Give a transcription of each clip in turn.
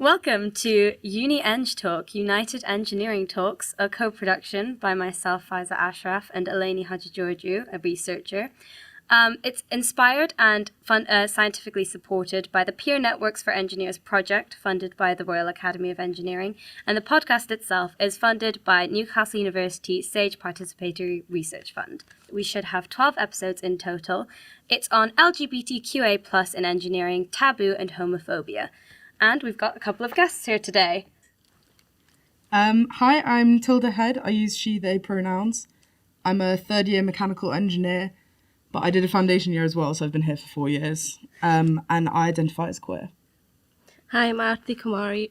Welcome to Uni-Eng Talk, United Engineering Talks, a co-production by myself, Faiza Ashraf, and Eleni Hadjigeorgiou, a researcher. It's inspired and scientifically supported by the Peer Networks for Engineers project, funded by the Royal Academy of Engineering, and the podcast itself is funded by Newcastle University Sage Participatory Research Fund. We should have 12 episodes in total. It's on LGBTQIA+ in engineering, taboo, and homophobia. And we've got a couple of guests here today. Hi, I'm Tilda Head. I use she, they pronouns. I'm a third-year mechanical engineer, but I did a foundation year as well, so I've been here for 4 years. And I identify as queer. Hi, I'm Aarti Kumari.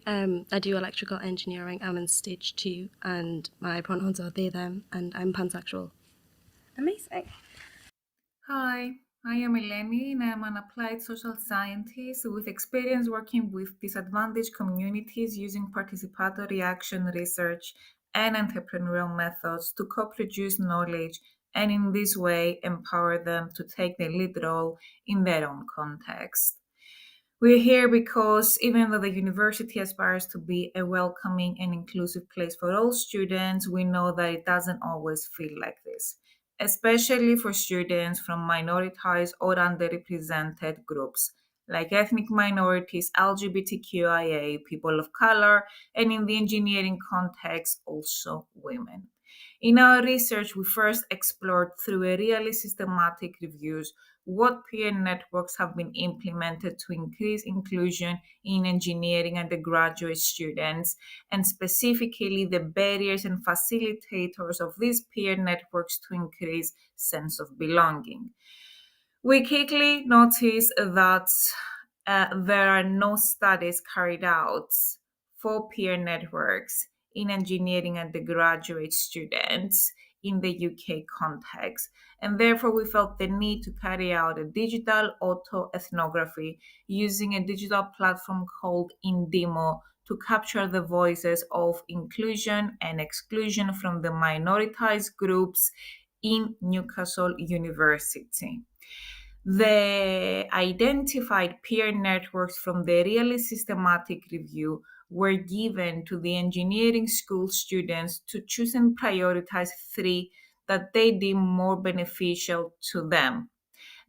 I do electrical engineering. I'm in stage 2, and my pronouns are they, them, and I'm pansexual. Amazing. Hi, I am Eleni, and I'm an applied social scientist with experience working with disadvantaged communities using participatory action research and entrepreneurial methods to co-produce knowledge and in this way empower them to take the lead role in their own context. We're here because even though the university aspires to be a welcoming and inclusive place for all students, we know that it doesn't always feel like this, especially for students from minoritized or underrepresented groups like ethnic minorities, LGBTQIA, people of color, and in the engineering context, also women. In our research, we first explored through a really systematic reviews what peer networks have been implemented to increase inclusion in engineering undergraduate students, and specifically the barriers and facilitators of these peer networks to increase sense of belonging. We quickly noticed that there are no studies carried out for peer networks in engineering undergraduate students in the UK context, and therefore we felt the need to carry out a digital auto-ethnography using a digital platform called Indimo to capture the voices of inclusion and exclusion from the minoritized groups in Newcastle University. The identified peer networks from the really systematic review were given to the engineering school students to choose and prioritize 3 that they deem more beneficial to them.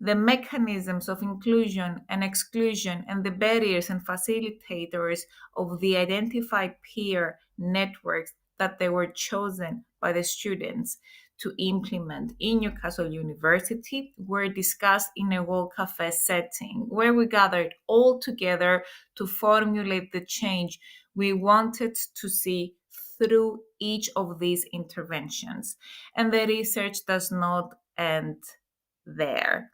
The mechanisms of inclusion and exclusion and the barriers and facilitators of the identified peer networks that they were chosen by the students to implement in Newcastle University were discussed in a World Cafe setting where we gathered all together to formulate the change we wanted to see through each of these interventions. And the research does not end there.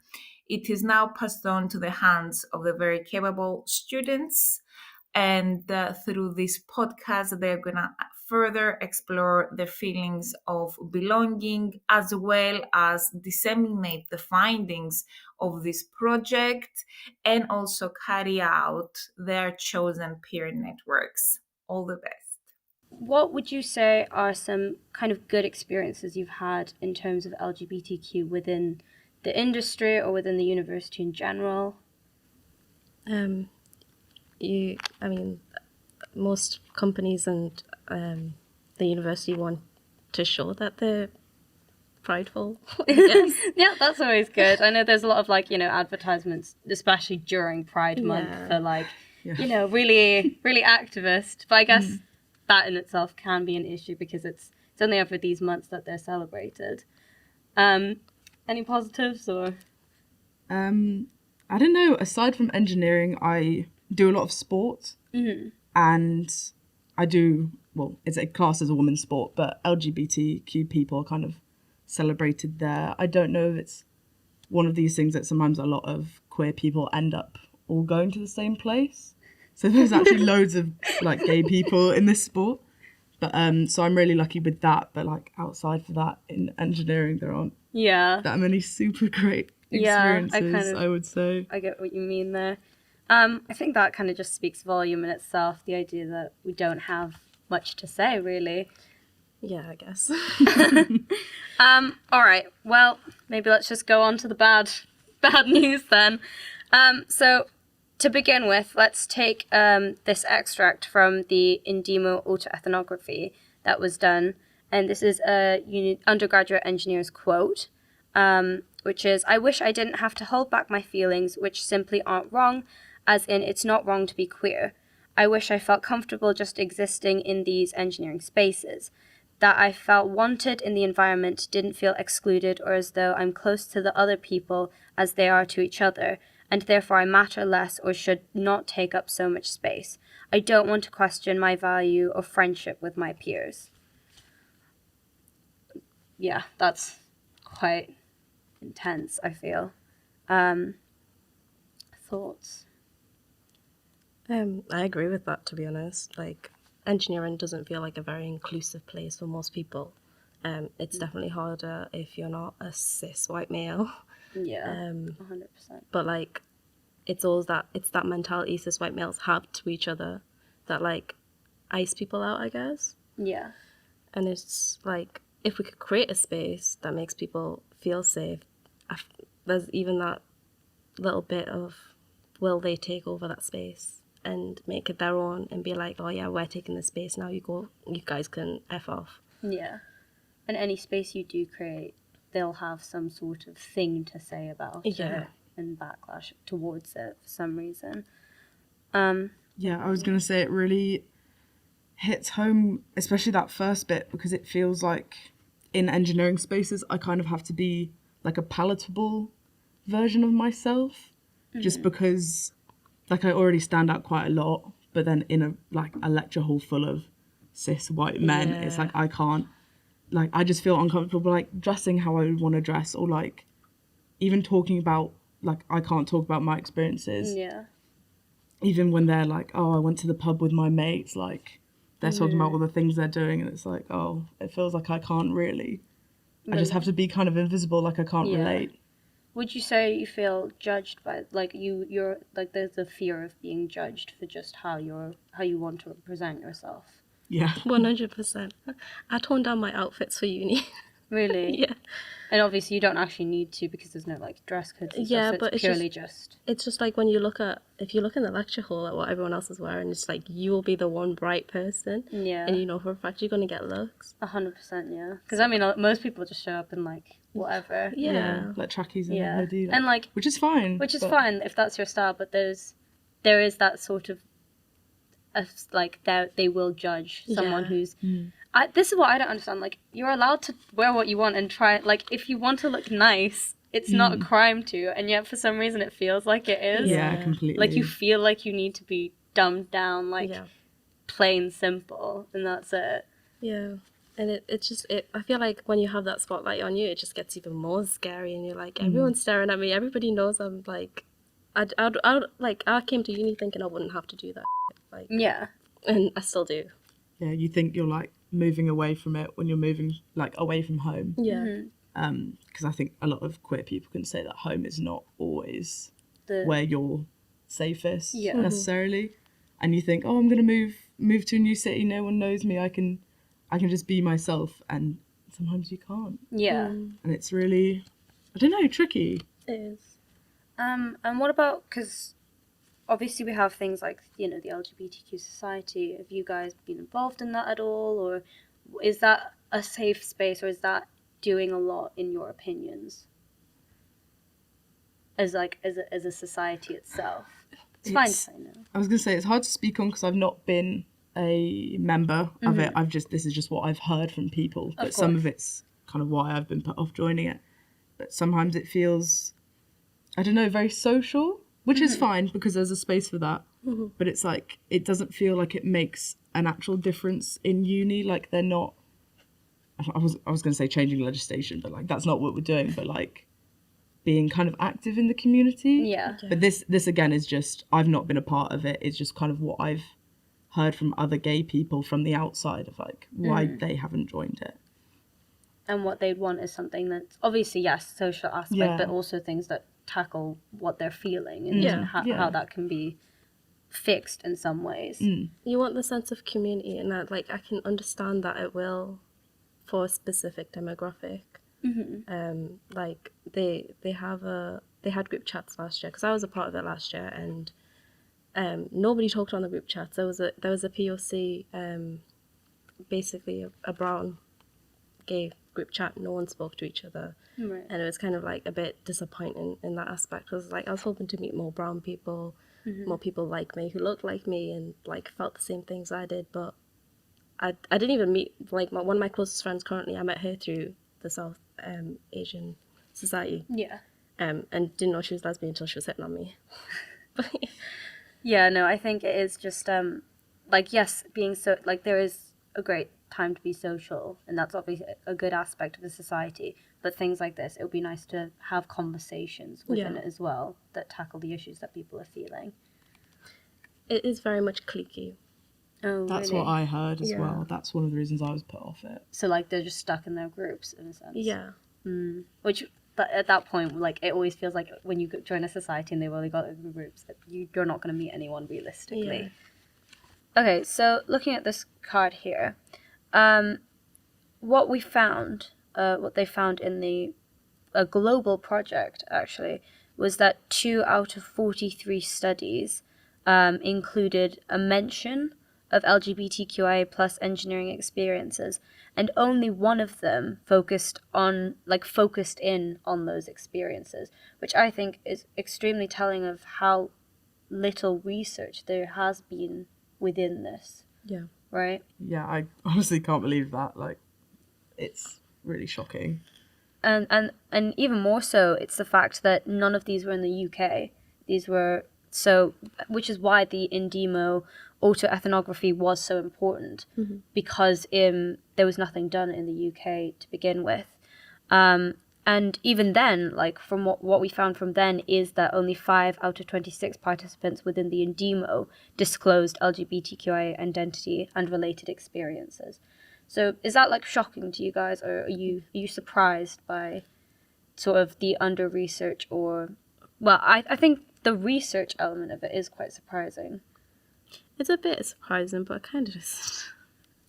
It is now passed on to the hands of the very capable students, and through this podcast they're going to further explore the feelings of belonging as well as disseminate the findings of this project and also carry out their chosen peer networks. All the best. What would you say are some kind of good experiences you've had in terms of LGBTQ within the industry or within the university in general? Most companies and the university want to show that they're prideful. Yes. Yeah, that's always good. I know there's a lot of advertisements, especially during Pride Month, for really, really activist. But I guess that in itself can be an issue because it's only over these months that they're celebrated. Any positives or? I don't know. Aside from engineering, I do a lot of sport, and I do, it's a class as a women's sport, but LGBTQ people are kind of celebrated there. I don't know if it's one of these things that sometimes a lot of queer people end up all going to the same place. So there's actually loads of gay people in this sport. But so I'm really lucky with that. But outside for that, in engineering, there aren't that many super great experiences, I would say. I get what you mean there. I think that kind of just speaks volume in itself, the idea that we don't have much to say, really. Yeah, I guess. All right. Well, maybe let's just go on to the bad news then. So to begin with, let's take this extract from the Indemo autoethnography that was done. And this is a undergraduate engineer's quote, which is, "I wish I didn't have to hold back my feelings, which simply aren't wrong, as in it's not wrong to be queer. I wish I felt comfortable just existing in these engineering spaces, that I felt wanted in the environment, didn't feel excluded or as though I'm close to the other people as they are to each other, and therefore I matter less or should not take up so much space. I don't want to question my value of friendship with my peers." Yeah, that's quite intense, I feel. Thoughts? I agree with that, to be honest. Like, engineering doesn't feel like a very inclusive place for most people. It's definitely harder if you're not a cis white male. Yeah, 100%. But like, it's that mentality cis white males have to each other that like ice people out, I guess. Yeah. And it's like, if we could create a space that makes people feel safe, there's even that little bit of, will they take over that space and make it their own and be like, oh yeah, we're taking this space now, you guys can F off. Yeah. And any space you do create, they'll have some sort of thing to say about it and backlash towards it for some reason. Yeah, I was going to say it really hits home, especially that first bit, because it feels like in engineering spaces, I kind of have to be like a palatable version of myself, just because like I already stand out quite a lot, but then in a lecture hall full of cis white men, it's like I can't, like I just feel uncomfortable like dressing how I would want to dress, or like even talking about, like I can't talk about my experiences. Yeah. Even when they're like, oh, I went to the pub with my mates, like they're talking about all the things they're doing, and it's like, oh, it feels like I can't really. I just have to be kind of invisible, like I can't relate. Would you say you feel judged by, like, you're like, there's a fear of being judged for just how you want to present yourself? Yeah. 100%. I toned down my outfits for uni. Really? Yeah. And obviously you don't actually need to, because there's no like dress codes and Yeah, stuff, so but it's purely just... It's just like when if you look in the lecture hall at what everyone else is wearing, it's like you will be the one bright person. Yeah. And you know for a fact you're going to get looks. 100%, yeah. Because I mean, most people just show up in like whatever. Yeah. Like trackies and a hoodie. And like... Which is fine. Which is fine if that's your style, but there is that sort of like, they will judge someone who's... this is what I don't understand. Like, you're allowed to wear what you want and try... Like, if you want to look nice, it's not a crime to, and yet for some reason it feels like it is. Yeah, completely. Like, you feel like you need to be dumbed down, like, plain simple, and that's it. Yeah. And it's just, I feel like when you have that spotlight on you, it just gets even more scary, and you're like, everyone's staring at me, everybody knows I'm like... I came to uni thinking I wouldn't have to do that. Like, Yeah. And I still do. Yeah, you think you're like moving away from it when you're moving like away from home. Yeah. Because I think a lot of queer people can say that home is not always The... where you're safest Yeah. necessarily, and you think, oh, I'm gonna move to a new city, no one knows me, I can just be myself, and sometimes you can't. Yeah. And it's really, I don't know, tricky. It is. And what about, because obviously we have things like, the LGBTQ society. Have you guys been involved in that at all? Or is that a safe space, or is that doing a lot in your opinions? As a society itself? It's fine to say no. I was going to say, it's hard to speak on because I've not been a member of it. This is just what I've heard from people. But some of it's kind of why I've been put off joining it. But sometimes it feels, I don't know, very social, which is fine because there's a space for that. But it's like, it doesn't feel like it makes an actual difference in uni. Like, they're not, I was going to say changing legislation, but like, that's not what we're doing. But like, being kind of active in the community. Yeah. But this again is just, I've not been a part of it. It's just kind of what I've heard from other gay people from the outside of like why they haven't joined it. And what they'd want is something that's obviously, yes, social aspect, but also things that tackle what they're feeling and how that can be fixed in some ways. You want the sense of community, and that, like, I can understand that it will for a specific demographic. Like they had group chats last year, because I was a part of it last year, and nobody talked on the group chats. There was a POC, basically a brown gay group chat. No one spoke to each other, Right. and it was kind of like a bit disappointing in that aspect. Because like I was hoping to meet more brown people, more people like me who looked like me and like felt the same things I did. But I didn't even meet like one of my closest friends currently. I met her through the South Asian Society. Yeah. And didn't know she was lesbian until she was hitting on me. Yeah, no, I think it is just like, yes, being so, like, there is a great time to be social, and that's obviously a good aspect of the society, but things like this, it would be nice to have conversations within Yeah. it as well that tackle the issues that people are feeling. It is very much cliquey. Oh, That's really? what I heard as Yeah. well. That's one of the reasons I was put off it. So, like, they're just stuck in their groups, in a sense. Yeah. Which, but at that point, like, it always feels like when you join a society and they've only got groups, that you're not going to meet anyone realistically. Yeah. Okay, so looking at this card here, what we found, what they found in a global project, actually, was that 2 out of 43 studies included a mention of LGBTQIA plus engineering experiences, and only one of them focused in on those experiences, which I think is extremely telling of how little research there has been within this, Yeah. right? Yeah, I honestly can't believe that. Like, it's really shocking. And even more so, it's the fact that none of these were in the UK. These were which is why the Indemo autoethnography was so important, because there was nothing done in the UK to begin with. And even then, like, from what we found from then is that only 5 out of 26 participants within the Indemo disclosed LGBTQIA identity and related experiences. So is that, like, shocking to you guys, or are you surprised by sort of the under-research, or... Well, I think the research element of it is quite surprising. It's a bit surprising, but kind of just...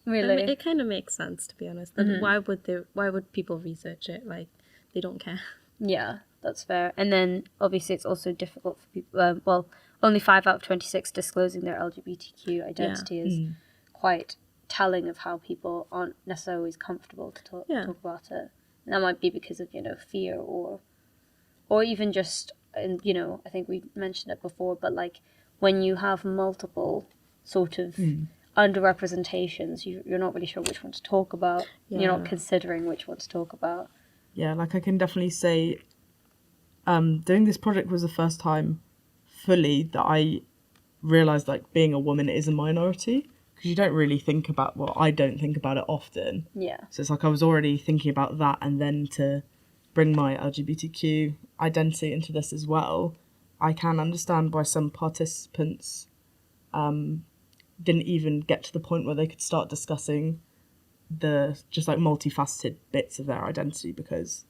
Really? It kind of makes sense, to be honest. And why would people research it? Like, they don't care. Yeah, that's fair. And then, obviously, it's also difficult for people... only 5 out of 26 disclosing their LGBTQ identity is quite telling of how people aren't necessarily always comfortable to talk about it. And that might be because of, fear or even just... And I think we mentioned it before, but like when you have multiple sort of underrepresentations, you're not really sure which one to talk about. Yeah. You're not considering which one to talk about. Yeah, like I can definitely say doing this project was the first time fully that I realised like being a woman is a minority, because you don't really think about, well, I don't think about it often. Yeah. So it's like I was already thinking about that, and then to bring my LGBTQ identity into this as well, I can understand why some participants didn't even get to the point where they could start discussing the just like multifaceted bits of their identity, because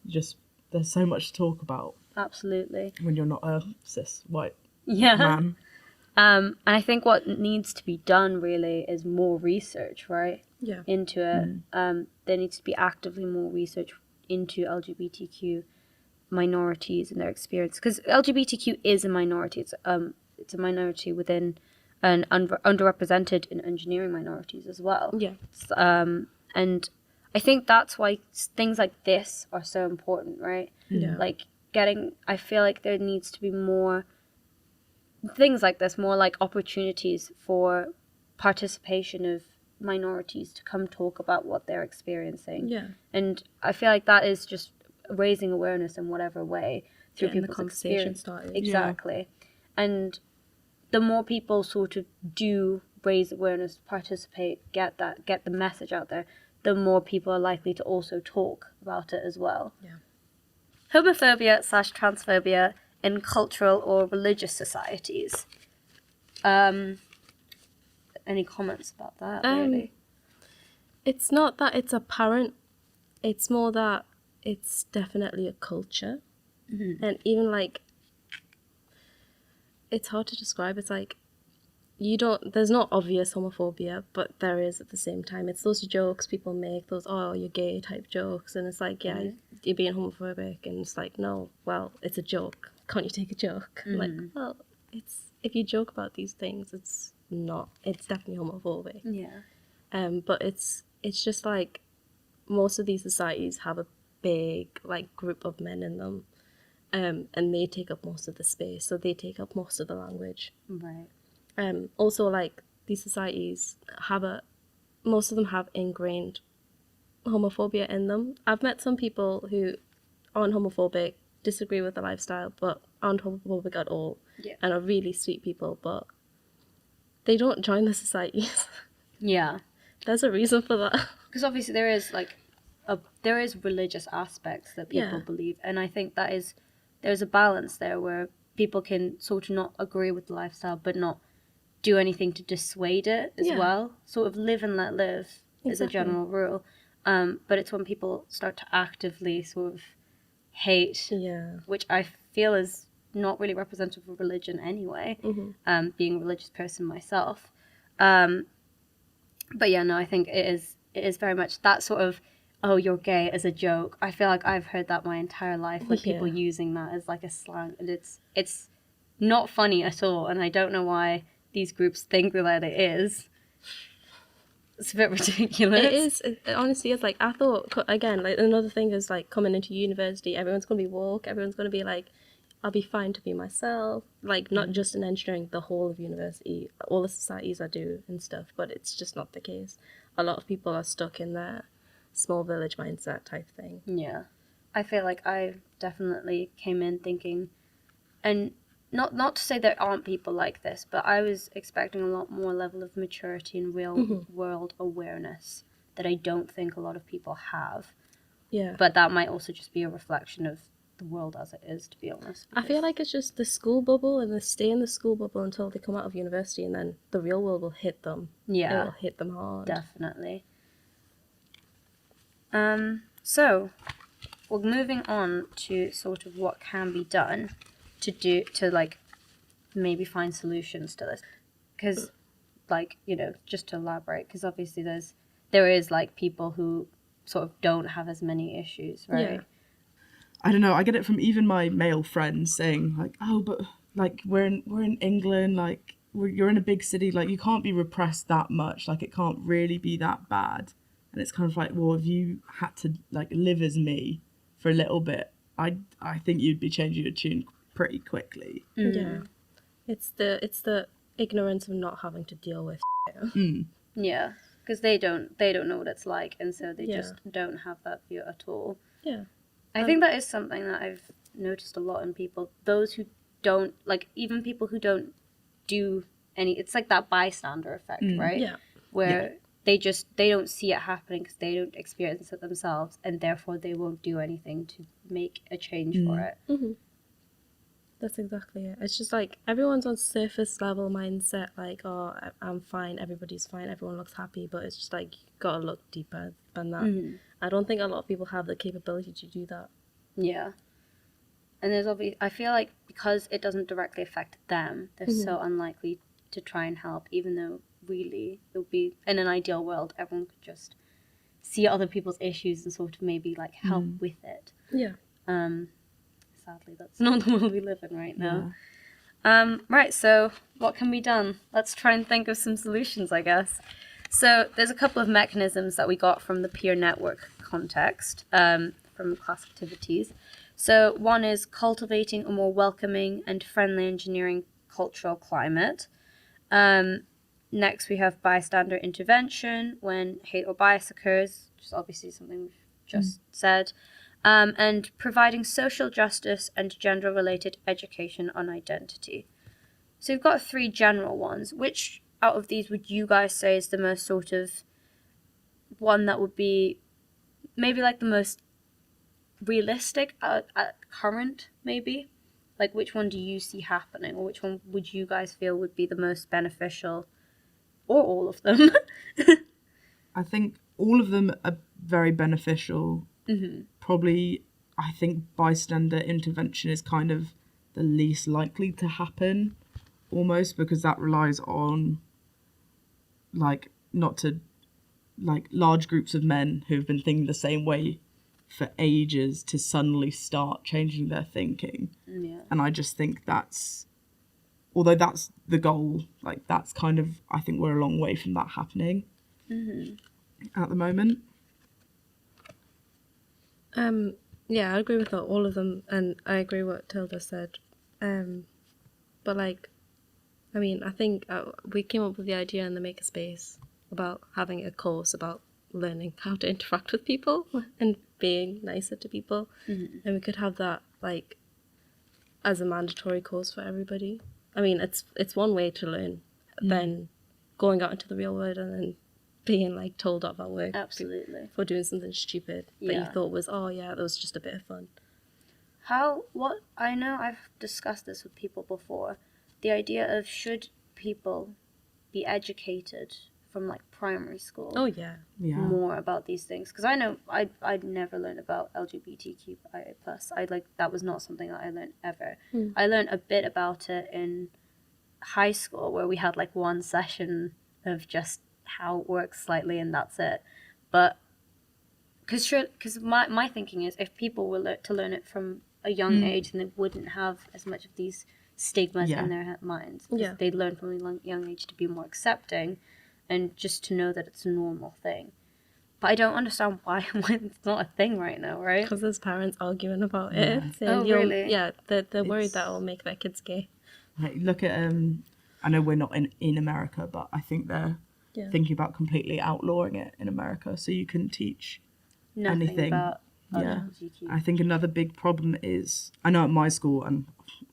there's so much to talk about. Absolutely. When you're not a cis white man. man. And I think what needs to be done really is more research, right? Yeah. Into it. There needs to be actively more research into LGBTQ minorities and their experience, because LGBTQ is a minority. It's a minority within and underrepresented in engineering minorities as well. Yeah. And I think that's why things like this are so important, right? Yeah. Like I feel like there needs to be more things like this, more like opportunities for participation of minorities to come talk about what they're experiencing. Yeah. And I feel like that is just raising awareness in whatever way through Getting the people's conversation experience. started. Exactly. Yeah. And the more people sort of do raise awareness, participate, get the message out there, the more people are likely to also talk about it as well. Yeah. Homophobia/transphobia in cultural or religious societies. Any comments about that, really? It's not that it's apparent. It's more that it's definitely a culture. Mm-hmm. And even, like, it's hard to describe. It's like, there's not obvious homophobia, but there is at the same time. It's those jokes people make, those, oh, you're gay type jokes. And it's like, yeah, you're being homophobic. And it's like, no, well, it's a joke. Can't you take a joke? Mm-hmm. Like, well, it's if you joke about these things, it's definitely homophobic. Yeah. But it's just like most of these societies have a big like group of men in them, and they take up most of the space, so they take up most of the language. Right. Also, like these societies most of them have ingrained homophobia in them. I've met some people who aren't homophobic, disagree with the lifestyle, but aren't homophobic at all, Yeah. and are really sweet people, but they don't join the societies. Yeah. There's a reason for that. Because obviously there is there is religious aspects that people believe, and I think there's a balance there where people can sort of not agree with the lifestyle but not do anything to dissuade it as well. Sort of live and let live is a general rule. But it's when people start to actively sort of hate, which I feel is not really representative of religion anyway, being a religious person myself. But yeah, no, I think it is very much that sort of, oh, you're gay as a joke. I feel like I've heard that my entire life, like people using that as like a slang, and it's not funny at all, and I don't know why these groups think that it is. It's a bit ridiculous. It is. It honestly is. Like, I thought, again, like, another thing is, like, coming into university, everyone's going to be woke. Everyone's going to be, like, I'll be fine to be myself. Like, not just in engineering, the whole of university. All the societies I do and stuff. But it's just not the case. A lot of people are stuck in their small village mindset type thing. Yeah. I feel like I definitely came in thinking, and not to say there aren't people like this, but I was expecting a lot more level of maturity and real world awareness that I don't think a lot of people have. Yeah. But that might also just be a reflection of the world as it is, to be honest. I feel like it's just the school bubble, and they stay in the school bubble until they come out of university, and then the real world will hit them. Yeah. It will hit them hard. Definitely. So, we're moving on to sort of what can be done to like maybe find solutions to this, because like, you know, just to elaborate, because obviously there is like people who sort of don't have as many issues, right? Yeah. I don't know, I get it from even my male friends saying like, oh, but like we're in England, like you're in a big city, like you can't be repressed that much, like it can't really be that bad. And it's kind of like, well, if you had to like live as me for a little bit, I think you'd be changing your tune pretty quickly. Yeah. It's the ignorance of not having to deal with it. Yeah, because they don't know what it's like, and so they just don't have that view at all. Yeah. I think that is something that I've noticed a lot in people. Those who don't, like, even people who don't do any, it's like that bystander effect, right? Yeah. Where they don't see it happening because they don't experience it themselves, and therefore they won't do anything to make a change for it. Mm-hmm. That's exactly it. It's just like everyone's on surface level mindset, like, oh, I'm fine, everybody's fine, everyone looks happy, but it's just like, you gotta look deeper than that. I don't think a lot of people have the capability to do that. Yeah. And there's obviously, I feel like because it doesn't directly affect them, they're so unlikely to try and help, even though really it would be, in an ideal world, everyone could just see other people's issues and sort of maybe like help with it. Yeah. Sadly, that's not the world we live in right now. Right, so what can be done? Let's try and think of some solutions, I guess. So there's a couple of mechanisms that we got from the peer network context, from class activities. So one is cultivating a more welcoming and friendly engineering cultural climate. Next, we have bystander intervention when hate or bias occurs, which is obviously something we've just said. And providing social justice and gender-related education on identity. So we've got 3 general ones. Which out of these would you guys say is the most sort of one that would be maybe like the most realistic at current, maybe? Like, which one do you see happening, or which one would you guys feel would be the most beneficial, or all of them? I think all of them are very beneficial. Probably, I think bystander intervention is kind of the least likely to happen, almost, because that relies on like not to like large groups of men who've been thinking the same way for ages to suddenly start changing their thinking. And I just think that's although that's the goal, like that's kind of, I think we're a long way from that happening at the moment. Yeah, I agree with all of them, and I agree what Tilda said. But like, I mean, I think we came up with the idea in the Makerspace about having a course about learning how to interact with people and being nicer to people, and we could have that like as a mandatory course for everybody. I mean, it's one way to learn, then going out into the real world and then being like told off at work Absolutely. for doing something stupid that you Yeah. thought was, oh yeah, that was just a bit of fun. I know I've discussed this with people before, the idea of should people be educated from like primary school Oh yeah. Yeah. more about these things, because I know I'd never learned about LGBTQIA+. That was not something that I learned ever. I learned a bit about it in high school, where we had like one session of just how it works slightly, and that's it. But because my thinking is, if people were to learn it from a young age, then they wouldn't have as much of these stigmas Yeah. in their minds. 'Cause Yeah. they'd learn from a young age to be more accepting, and just to know that it's a normal thing. But I don't understand why it's not a thing right now, right? Because there's parents arguing about it. Yeah. Saying Oh, really? Yeah, they're worried It's- that it'll make their kids gay. Like, look at I know we're not in America, but I think they're Yeah. thinking about completely outlawing it in America, so you can teach Nothing anything. about Yeah. LGBTQ. I think another big problem is, I know at my school, and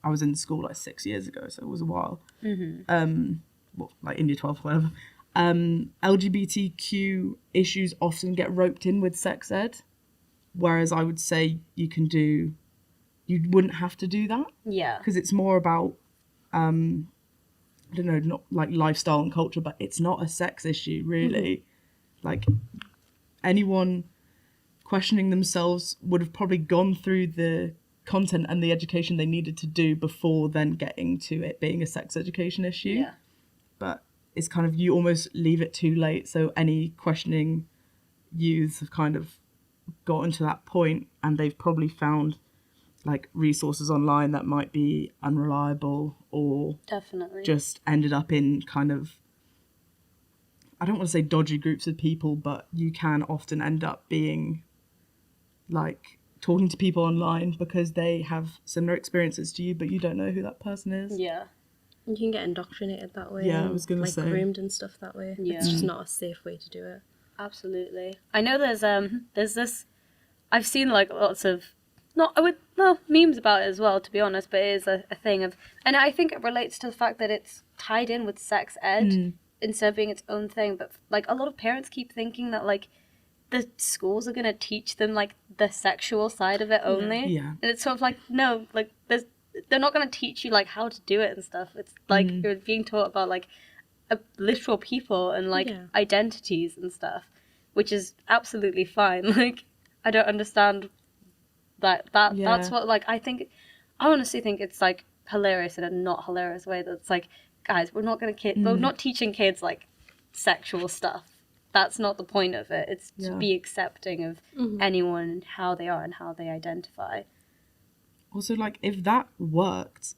I was in school like 6 years ago, so it was a while. Well, like India 12, whatever. LGBTQ issues often get roped in with sex ed, whereas I would say you wouldn't have to do that, Yeah. because it's more about, I don't know, not like lifestyle and culture, but it's not a sex issue, really. Like, anyone questioning themselves would have probably gone through the content and the education they needed to do before then getting to it being a sex education issue. Yeah. But it's kind of, you almost leave it too late, so any questioning youths have kind of gotten to that point, and they've probably found like resources online that might be unreliable, or Definitely. just ended up in kind of, I don't want to say dodgy groups of people, but you can often end up being like talking to people online because they have similar experiences to you, but you don't know who that person is. Yeah. You can get indoctrinated that way. Yeah, I and, was gonna like, say. groomed and stuff that way. Yeah. It's just not a safe way to do it. Absolutely. I know there's this, I've seen like lots of memes about it as well, to be honest, but it is a thing of, and I think it relates to the fact that it's tied in with sex ed instead of being its own thing. But like a lot of parents keep thinking that like the schools are gonna teach them like the sexual side of it only. Yeah. And it's sort of like, no, like they're not gonna teach you like how to do it and stuff. It's like you're being taught about like literal people and like Yeah. identities and stuff, which is absolutely fine. Like, I don't understand that's what, like, I honestly think it's like hilarious in a not hilarious way, that's like, guys, we're not teaching kids like sexual stuff. That's not the point of it. It's to be accepting of anyone and how they are and how they identify. Also, like, if that worked,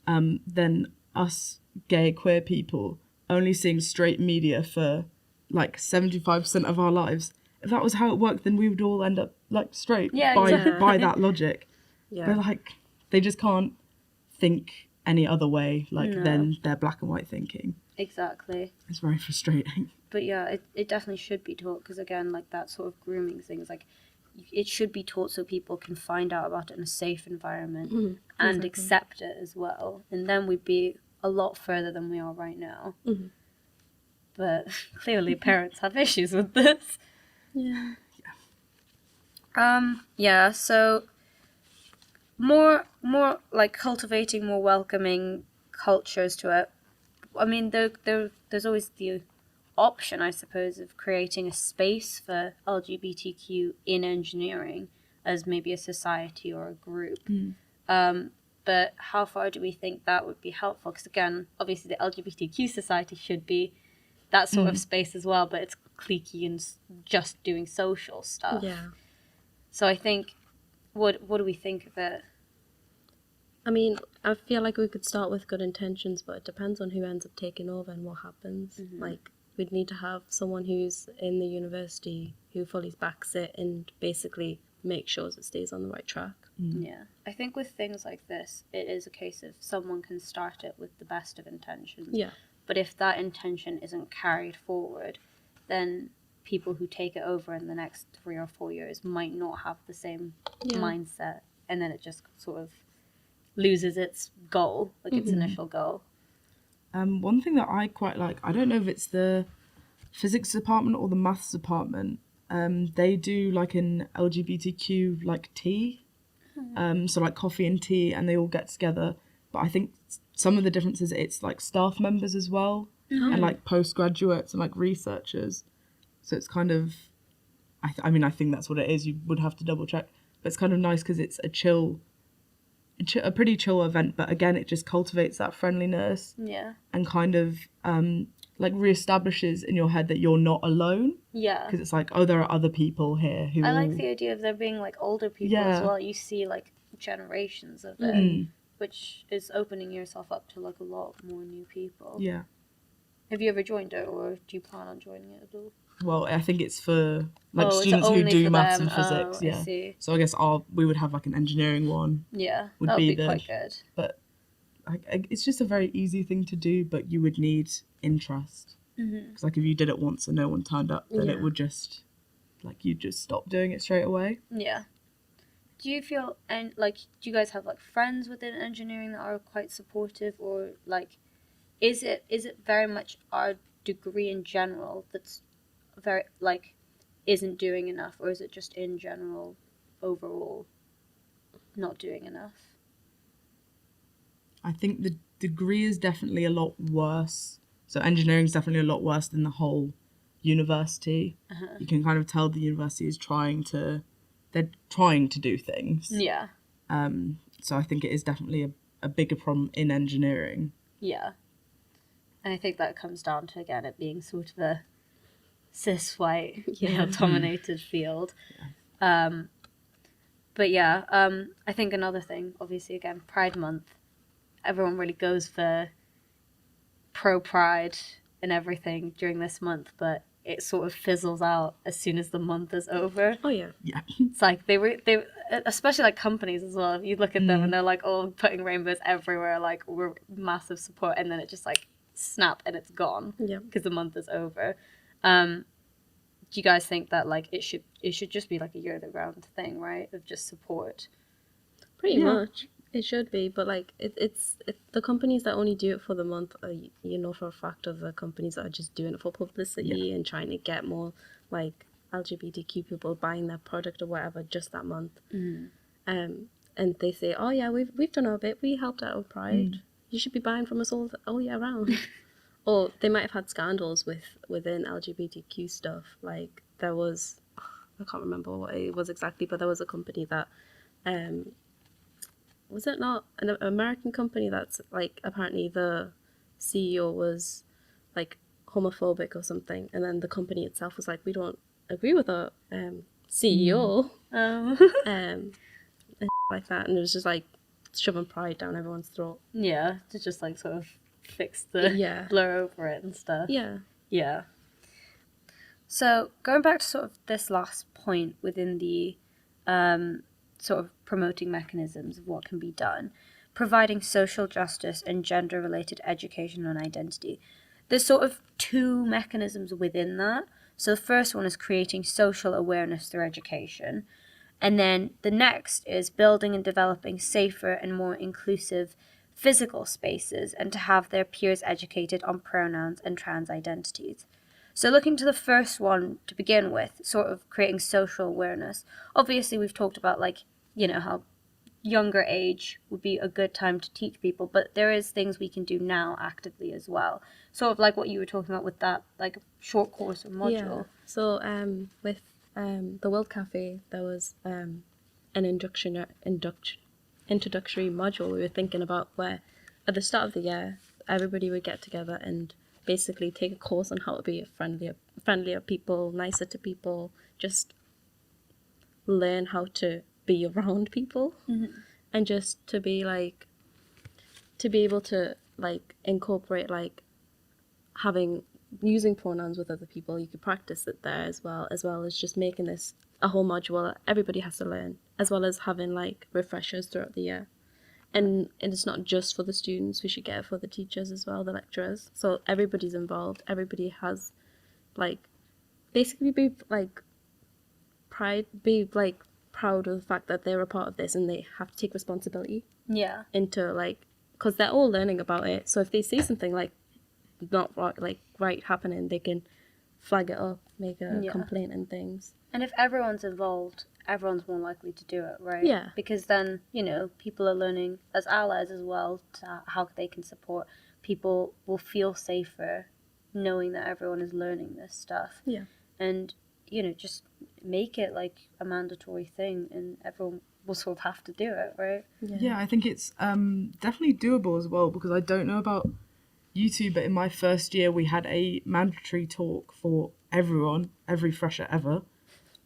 then us gay queer people only seeing straight media for like 75% of our lives, if that was how it worked, then we would all end up like straight by that logic. Yeah. But like, they just can't think any other way than their black and white thinking. Exactly. It's very frustrating. But yeah, it definitely should be taught, because again, like that sort of grooming thing is like, it should be taught so people can find out about it in a safe environment and accept it as well. And then we'd be a lot further than we are right now. But clearly parents have issues with this. Yeah. Yeah, so more like cultivating more welcoming cultures to it. I mean, there's always the option, I suppose, of creating a space for LGBTQ in engineering as maybe a society or a group. But how far do we think that would be helpful? Because again, obviously the LGBTQ society should be that sort of space as well, but it's cliquey and just doing social stuff. Yeah. So I think, what do we think of it? I mean, I feel like we could start with good intentions, but it depends on who ends up taking over and what happens. Like, we'd need to have someone who's in the university who fully backs it and basically makes sure it stays on the right track. Yeah. I think with things like this, it is a case of someone can start it with the best of intentions. Yeah. But if that intention isn't carried forward, then people who take it over in the next 3 or 4 years might not have the same mindset. And then it just sort of loses its goal, like its initial goal. One thing that I quite like, I don't know if it's the physics department or the maths department, they do like an LGBTQ like tea, so like coffee and tea, and they all get together. But I think some of the differences, it's like staff members as well, and like postgraduates and like researchers. So it's kind of, I mean, I think that's what it is. You would have to double check, but it's kind of nice because it's a pretty chill event. But again, it just cultivates that friendliness. Yeah. And kind of like reestablishes in your head that you're not alone. Yeah. Because it's like, oh, there are other people here who. I like the idea of there being like older people as well. You see like generations of it, which is opening yourself up to like a lot more new people. Yeah. Have you ever joined it, or do you plan on joining it at all? Well, I think it's for like Oh, is it students who only do for maths them? and physics. Oh, I Yeah. see. So I guess we would have like an engineering one. Yeah, Would that would be be the- quite good. But it's just a very easy thing to do, but you would need interest. Because like if you did it once and no one turned up, then it would just, like, you'd just stop doing it straight away. Yeah. Do you feel, and like, do you guys have like friends within engineering that are quite supportive, or like, is it very much our degree in general that's very like isn't doing enough, or is it just in general overall not doing enough? I think the degree is definitely a lot worse. So engineering is definitely a lot worse than the whole university. You can kind of tell the university is they're trying to do things. Yeah. So I think it is definitely a bigger problem in engineering. Yeah. And I think that comes down to, again, it being sort of a cis white dominated field. But yeah, I think another thing, obviously, again, Pride Month, everyone really goes for pro Pride and everything during this month, but it sort of fizzles out as soon as the month is over. Oh, yeah. Yeah. It's like they especially like companies as well. You look at them and they're like all putting rainbows everywhere, like we're massive support, and then it just like snap and it's gone because the month is over. Do you guys think that like it should just be like a year-round thing, right? Of just support. Pretty much. It should be, but like it's the companies that only do it for the month are, you know, for a fact of the companies that are just doing it for publicity and trying to get more like LGBTQ people buying their product or whatever just that month. And they say, oh yeah, we've done our bit, we helped out with Pride. You should be buying from us all year round. Or they might have had scandals within LGBTQ stuff. Like there was, I can't remember what it was exactly, but there was a company that was it not an American company that's like apparently the CEO was like homophobic or something, and then the company itself was like, we don't agree with our CEO and like that, and it was just like shoving Pride down everyone's throat. Yeah, to just like sort of fix the blur over it and stuff. Yeah. So going back to sort of this last point within the sort of promoting mechanisms of what can be done, providing social justice and gender-related education on identity. There's sort of two mechanisms within that. So the first one is creating social awareness through education. And then the next is building and developing safer and more inclusive physical spaces and to have their peers educated on pronouns and trans identities. So looking to the first one to begin with, sort of creating social awareness. Obviously, we've talked about like, you know, how younger age would be a good time to teach people, but there is things we can do now actively as well. Sort of like what you were talking about with that like short course or module. Yeah. So with the World Cafe, there was an introductory module we were thinking about where at the start of the year everybody would get together and basically take a course on how to be a friendlier people, nicer to people, just learn how to be around people and just to be like to be able to like incorporate like using pronouns with other people, you could practice it there as well as just making this a whole module that everybody has to learn, as well as having like refreshers throughout the year. And it's not just for the students, we should get it for the teachers as well, the lecturers. So everybody's involved, everybody has like basically be like proud of the fact that they're a part of this and they have to take responsibility Yeah. into like, because they're all learning about it. So if they see something like not right happening, they can flag it up, make a complaint and things. And if everyone's involved, everyone's more likely to do it, right? Yeah. Because then, you know, people are learning as allies as well to how they can support. People will feel safer knowing that everyone is learning this stuff. Yeah. And, you know, just make it like a mandatory thing and everyone will sort of have to do it, right? Yeah, I think it's definitely doable as well, because I don't know about you two, but in my first year we had a mandatory talk for everyone, every fresher ever,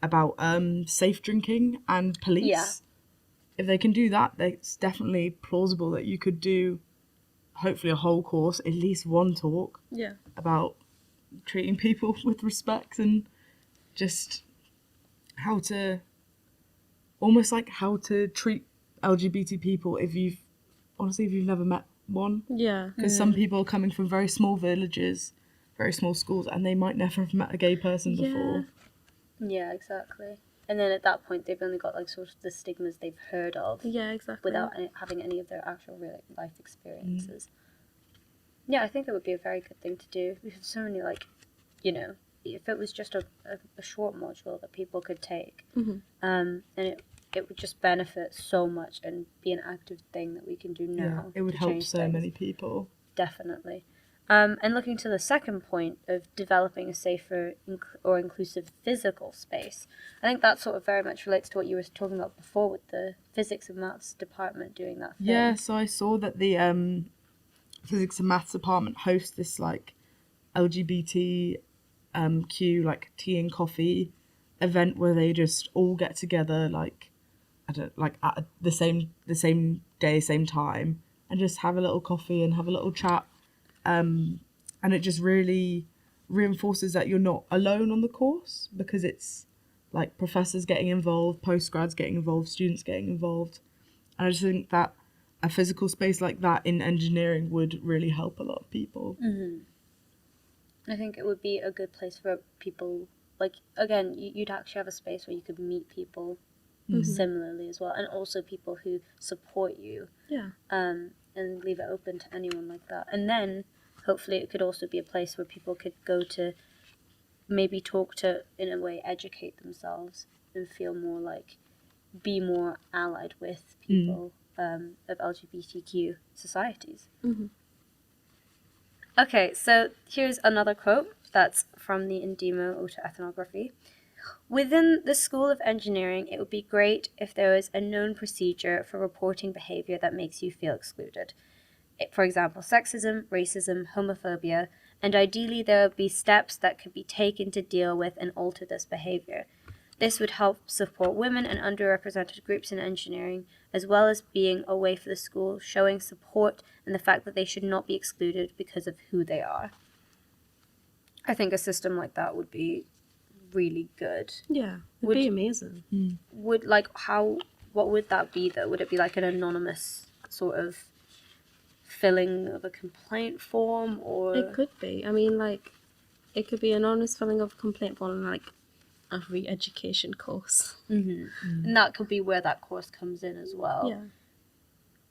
about safe drinking and police. Yeah. If they can do that, it's definitely plausible that you could do hopefully a whole course, at least one talk about treating people with respect and just how to treat LGBT people if you've never met one. Yeah. Because some people are coming from very small villages, very small schools, and they might never have met a gay person before. Yeah, exactly. And then at that point, they've only got like sort of the stigmas they've heard of. Yeah, exactly. Without having any of their actual real life experiences. Yeah, I think it would be a very good thing to do. We have so many, like, you know, if it was just a short module that people could take, and it would just benefit so much and be an active thing that we can do now. Yeah, it would to help change so things. many people. Definitely. And looking to the second point of developing a safer or inclusive physical space, I think that sort of very much relates to what you were talking about before with the physics and maths department doing that thing. Yeah, so I saw that the physics and maths department hosts this like LGBTQ like tea and coffee event where they just all get together like at the same day, same time, and just have a little coffee and have a little chat. And it just really reinforces that you're not alone on the course, because it's like professors getting involved, postgrads getting involved, students getting involved. And I just think that a physical space like that in engineering would really help a lot of people. I think it would be a good place for people, like, again, you'd actually have a space where you could meet people similarly as well, and also people who support you. Yeah. And leave it open to anyone like that. And then hopefully it could also be a place where people could go to maybe talk to, in a way, educate themselves and feel more like, be more allied with people of LGBTQ societies. Okay, so here's another quote that's from the Indemo Autoethnography. Within the School of Engineering, it would be great if there was a known procedure for reporting behavior that makes you feel excluded. For example, sexism, racism, homophobia, and ideally there would be steps that could be taken to deal with and alter this behavior. This would help support women and underrepresented groups in engineering, as well as being a way for the school showing support and the fact that they should not be excluded because of who they are. I think a system like that would be really good. Yeah, it'd be amazing. What would that be though? Would it be like an anonymous sort of filling of a complaint form, or It could be. I mean, like, it could be an honest filling of a complaint form and like a re-education course. and that could be where that course comes in as well.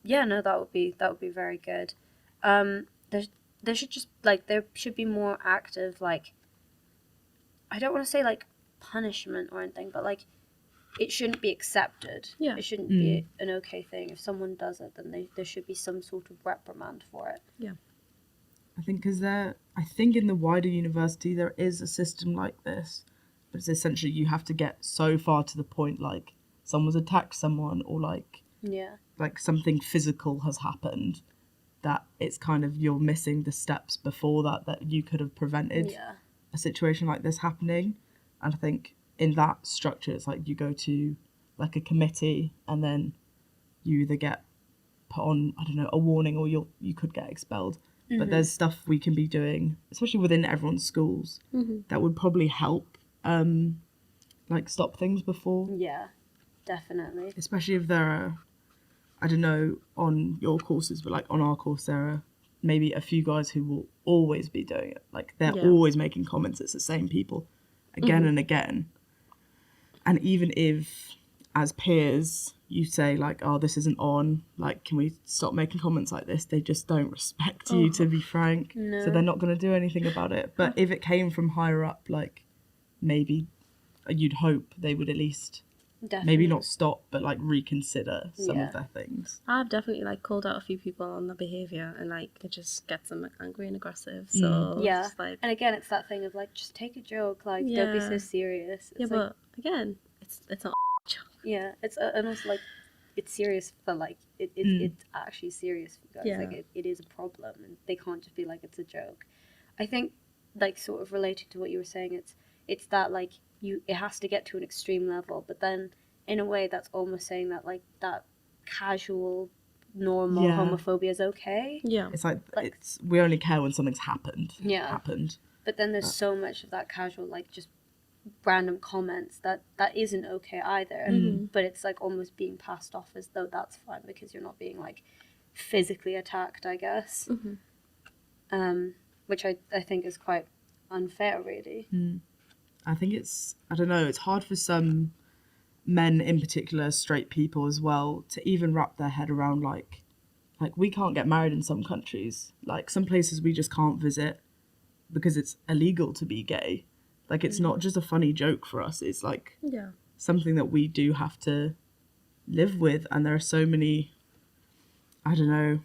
Yeah, no, that would be very good. There should just like there should be more active, like, I don't want to say like punishment or anything, but like it shouldn't be accepted. Yeah. It shouldn't be an okay thing. If someone does it, then there should be some sort of reprimand for it. Yeah. I think in the wider university there is a system like this, but it's essentially you have to get so far to the point like someone's attacked someone or like something physical has happened that it's kind of you're missing the steps before that you could have prevented a situation like this happening. And I think in that structure it's like you go to like a committee and then you either get put on, I don't know, a warning, or you could get expelled. But there's stuff we can be doing, especially within everyone's schools, that would probably help, like stop things before. Yeah, definitely. Especially if there are, I don't know, on your courses, but like on our course, there are maybe a few guys who will always be doing it. Like they're always making comments. It's the same people again and again. And even if, as peers, you say like, oh, this isn't on, like, can we stop making comments like this? They just don't respect you, to be frank. No. So they're not going to do anything about it. But if it came from higher up, like, maybe you'd hope they would at least Definitely. maybe not stop, but like reconsider some Yeah. of their things. I've definitely like called out a few people on their behaviour, and like it just gets them angry and aggressive. So Yeah. it's just like, And again, it's that thing of like, just take a joke, like don't be so Yeah. serious. yeah, It's like, but again, it's not a joke. yeah, it's and also like it's serious for like it's actually serious for you guys. Yeah. Like it is a problem, and they can't just be like it's a joke. I think like sort of related to what you were saying, it's that like it has to get to an extreme level, but then in a way that's almost saying that like that casual normal Yeah. homophobia is okay. Yeah, It's like, Like- we only care when something's happened. Yeah. But then there's so much of that casual, like just random comments that isn't okay either. But it's like almost being passed off as though that's fine because you're not being like physically attacked, I guess. Which I think is quite unfair, really. I think I don't know, it's hard for some men in particular, straight people as well, to even wrap their head around like we can't get married in some countries. Like some places we just can't visit because it's illegal to be gay. Like it's not just a funny joke for us. It's like yeah, something that we do have to live with. And there are so many, I don't know,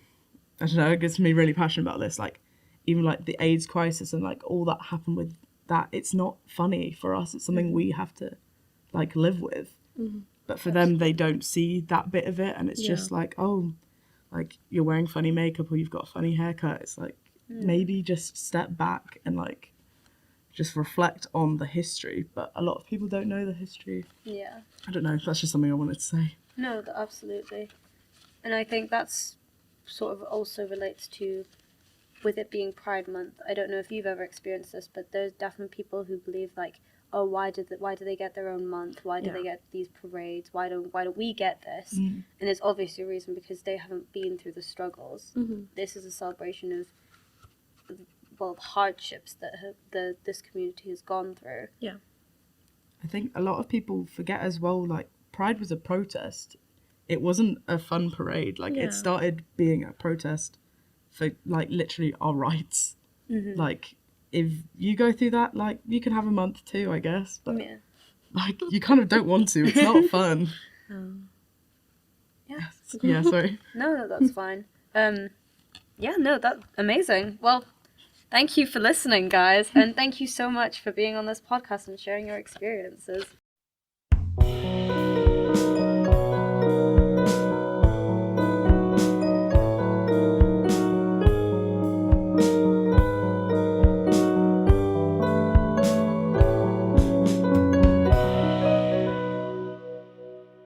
it gets me really passionate about this. Like even like the AIDS crisis and like all that happened with that, it's not funny for us. It's something we have to like live with. But for them, they don't see that bit of it. And it's just like, oh, like you're wearing funny makeup or you've got a funny haircut. It's like maybe just step back and like just reflect on the history. But a lot of people don't know the history. Yeah. I don't know. That's just something I wanted to say. No, absolutely. And I think that's sort of also relates to, with it being Pride Month, I don't know if you've ever experienced this, but there's definitely people who believe like, oh, why do they get their own month? Why do they get these parades? Why don't we get this? And it's obviously a reason because they haven't been through the struggles. This is a celebration of hardships that this community has gone through. yeah, I think a lot of people forget as well, like Pride was a protest. It wasn't a fun parade. Like Yeah. it started being a protest for like literally our rights. Like if you go through that, like you can have a month too, I guess. But Yeah. like you kind of don't want to. It's not fun. Yeah. Yeah, sorry. No, that's fine. Yeah, no, that's amazing. Well, thank you for listening, guys, and thank you so much for being on this podcast and sharing your experiences.